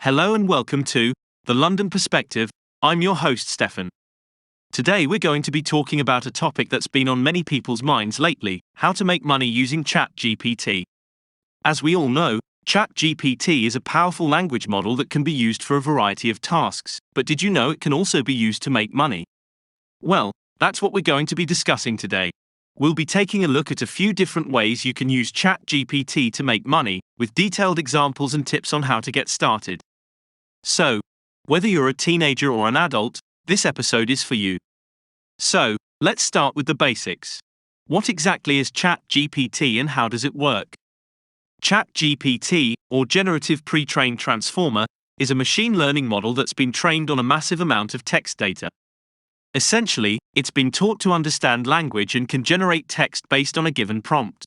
Hello and welcome to The London Perspective. I'm your host, Stefan. Today we're going to be talking about a topic that's been on many people's minds lately: how to make money using ChatGPT. As we all know, ChatGPT is a powerful language model that can be used for a variety of tasks, but did you know it can also be used to make money? Well, that's what we're going to be discussing today. We'll be taking a look at a few different ways you can use ChatGPT to make money, with detailed examples and tips on how to get started. So, whether you're a teenager or an adult, this episode is for you. So, let's start with the basics. What exactly is ChatGPT and how does it work? ChatGPT, or Generative Pre-trained Transformer, is a machine learning model that's been trained on a massive amount of text data. Essentially, it's been taught to understand language and can generate text based on a given prompt.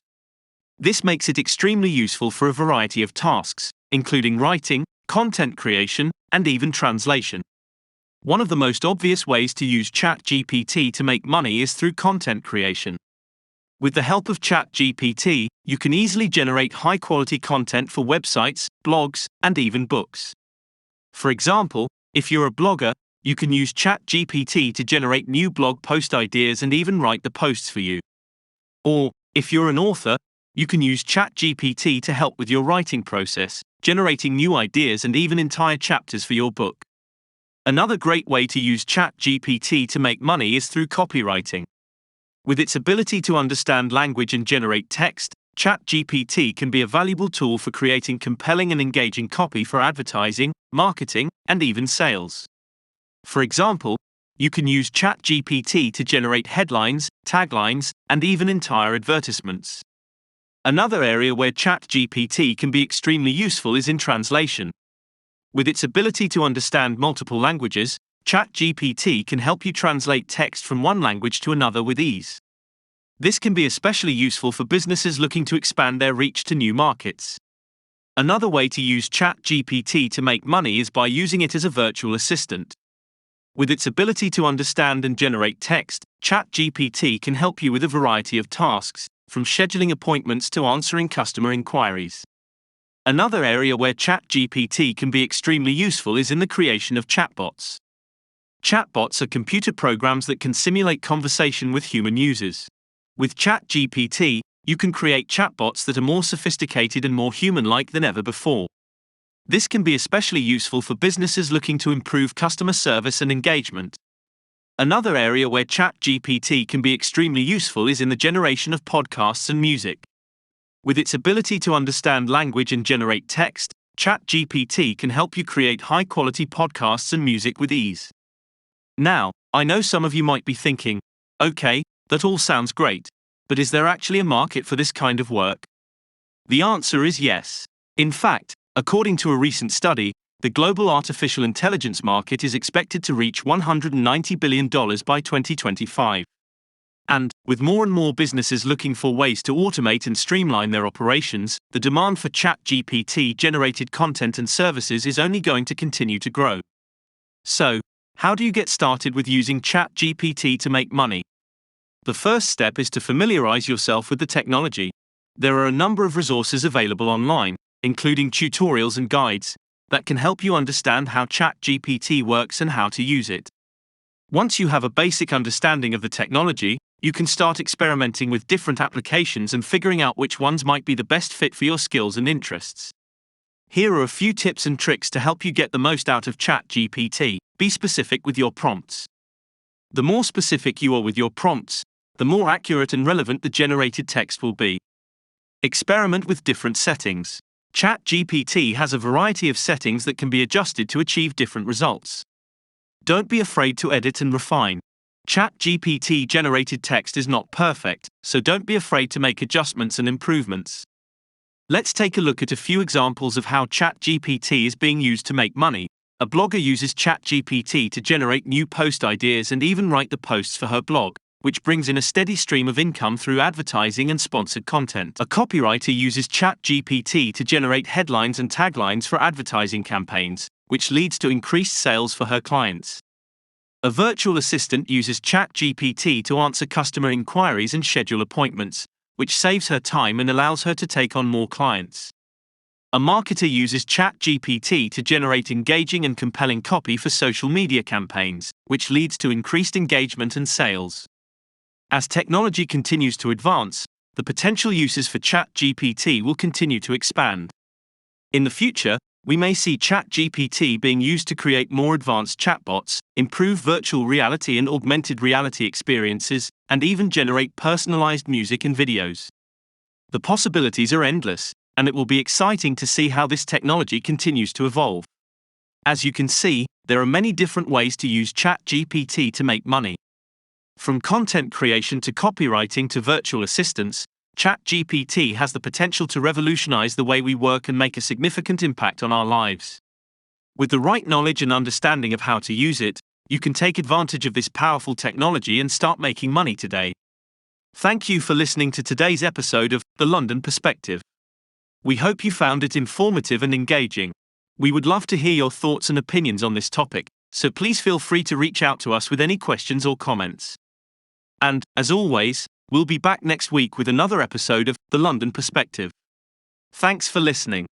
This makes it extremely useful for a variety of tasks, including writing, content creation, and even translation. One of the most obvious ways to use ChatGPT to make money is through content creation. With the help of ChatGPT, you can easily generate high-quality content for websites, blogs, and even books. For example, if you're a blogger, you can use ChatGPT to generate new blog post ideas and even write the posts for you. Or, if you're an author, you can use ChatGPT to help with your writing process, generating new ideas and even entire chapters for your book. Another great way to use ChatGPT to make money is through copywriting. With its ability to understand language and generate text, ChatGPT can be a valuable tool for creating compelling and engaging copy for advertising, marketing, and even sales. For example, you can use ChatGPT to generate headlines, taglines, and even entire advertisements. Another area where ChatGPT can be extremely useful is in translation. With its ability to understand multiple languages, ChatGPT can help you translate text from one language to another with ease. This can be especially useful for businesses looking to expand their reach to new markets. Another way to use ChatGPT to make money is by using it as a virtual assistant. With its ability to understand and generate text, ChatGPT can help you with a variety of tasks, from scheduling appointments to answering customer inquiries. Another area where ChatGPT can be extremely useful is in the creation of chatbots. Chatbots are computer programs that can simulate conversation with human users. With ChatGPT, you can create chatbots that are more sophisticated and more human-like than ever before. This can be especially useful for businesses looking to improve customer service and engagement. Another area where ChatGPT can be extremely useful is in the generation of podcasts and music. With its ability to understand language and generate text, ChatGPT can help you create high-quality podcasts and music with ease. Now, I know some of you might be thinking, okay, that all sounds great, but is there actually a market for this kind of work? The answer is yes. In fact, according to a recent study, the global artificial intelligence market is expected to reach $190 billion by 2025. And, with more and more businesses looking for ways to automate and streamline their operations, the demand for ChatGPT-generated content and services is only going to continue to grow. So, how do you get started with using ChatGPT to make money? The first step is to familiarize yourself with the technology. There are a number of resources available online, including tutorials and guides, that can help you understand how ChatGPT works and how to use it. Once you have a basic understanding of the technology, you can start experimenting with different applications and figuring out which ones might be the best fit for your skills and interests. Here are a few tips and tricks to help you get the most out of ChatGPT. Be specific with your prompts. The more specific you are with your prompts, the more accurate and relevant the generated text will be. Experiment with different settings. ChatGPT has a variety of settings that can be adjusted to achieve different results. Don't be afraid to edit and refine. ChatGPT-generated text is not perfect, so don't be afraid to make adjustments and improvements. Let's take a look at a few examples of how ChatGPT is being used to make money. A blogger uses ChatGPT to generate new post ideas and even write the posts for her blog, which brings in a steady stream of income through advertising and sponsored content. A copywriter uses ChatGPT to generate headlines and taglines for advertising campaigns, which leads to increased sales for her clients. A virtual assistant uses ChatGPT to answer customer inquiries and schedule appointments, which saves her time and allows her to take on more clients. A marketer uses ChatGPT to generate engaging and compelling copy for social media campaigns, which leads to increased engagement and sales. As technology continues to advance, the potential uses for ChatGPT will continue to expand. In the future, we may see ChatGPT being used to create more advanced chatbots, improve virtual reality and augmented reality experiences, and even generate personalized music and videos. The possibilities are endless, and it will be exciting to see how this technology continues to evolve. As you can see, there are many different ways to use ChatGPT to make money. From content creation to copywriting to virtual assistants, ChatGPT has the potential to revolutionize the way we work and make a significant impact on our lives. With the right knowledge and understanding of how to use it, you can take advantage of this powerful technology and start making money today. Thank you for listening to today's episode of The London Perspective. We hope you found it informative and engaging. We would love to hear your thoughts and opinions on this topic, so please feel free to reach out to us with any questions or comments. And, as always, we'll be back next week with another episode of The London Perspective. Thanks for listening.